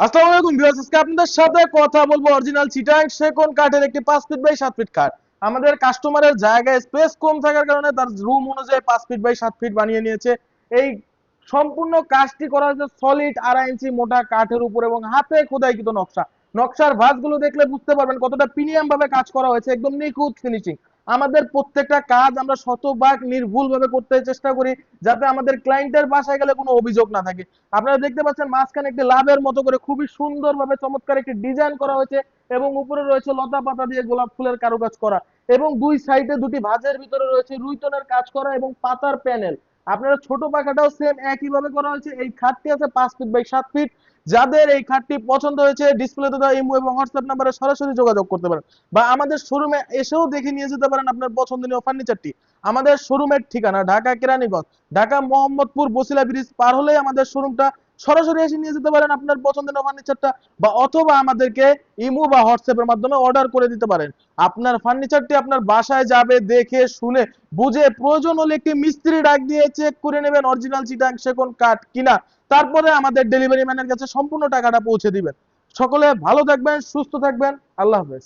আসসালামু আলাইকুম ভিউয়ার্স, আজকে আপনাদের সাথে কথা বলবো অরিজিনাল চিটাং সেগুন কাঠের একটি 5 ফিট বাই 7 ফিট খাট। আমাদের কাস্টমারের জায়গায় স্পেস কম থাকার কারণে তার রুম অনুযায়ী 5 ফিট বাই 7 ফিট বানিয়ে নিয়েছে। এই সম্পূর্ণ কাজটি করা হয়েছে সলিড 2.5 ইঞ্চি মোটা কাঠের উপর এবং হাতে খোদাইকৃত নকশা। নকশার ভাঁজগুলো দেখলে বুঝতে পারবেন কতটা প্রিমিয়াম ভাবে কাজ করা হয়েছে, একদম নিখুঁত ফিনিশিং। আমাদের প্রত্যেকটা কাজ আমরা শতভাগ নির্ভুলভাবে করতে চেষ্টা করি, যাতে আমাদের ক্লায়েন্টের বাসায় গেলে কোনো অভিযোগ না থাকে। আপনারা দেখতে পাচ্ছেন মাঝখানে একটি লাভের মতো করে খুবই সুন্দরভাবে চমৎকার একটি ডিজাইন করা হয়েছে এবং উপরে রয়েছে লতা পাতা দিয়ে গোলাপ ফুলের কারুকাজ করা এবং দুই সাইডে দুটি ভাঁজের ভিতরে রয়েছে রুইতনের কাজ করা এবং পাতার প্যানেল। আপনারা ছোট পাখাটাও সেম একইভাবে করা হয়েছে। এই খাটটি আছে 5 ফিট বাই 7 ফিট। যাদের এই খাটটি পছন্দ হয়েছে ডিসপ্লেতে দেওয়া ইমো এবং হোয়াটসঅ্যাপ নাম্বারে সরাসরি যোগাযোগ করতে পারেন, বা আমাদের শোরুমে এসেও দেখে নিয়ে যেতে পারেন আপনার পছন্দনীয় ফার্নিচারটি। আমাদের শোরুমের ঠিকানা ঢাকা কেরানীগঞ্জ, ঢাকা মোহাম্মদপুর বসিলা ব্রিজ পার হলেই আমাদের শোরুমটা। সরাসরি এসে নিয়ে যেতে পারেন আপনার পছন্দের ফার্নিচারটা, বা অথবা আমাদেরকে ইমো বা হোয়াটসঅ্যাপের মাধ্যমে অর্ডার করে দিতে পারেন। আপনার ফার্নিচারটি আপনার বাসায় যাবে, দেখে শুনে বুঝে প্রয়োজন হলে একটি মিস্ত্রি ডাক দিয়ে চেক করে নেবেন অরিজিনাল চিটাং সেগুন কাঠ কিনা। তারপরে আমাদের ডেলিভারি ম্যানের কাছে সম্পূর্ণ টাকাটা পৌঁছে দিবেন। সকলে ভালো থাকবেন, সুস্থ থাকবেন। আল্লাহ হাফেজ।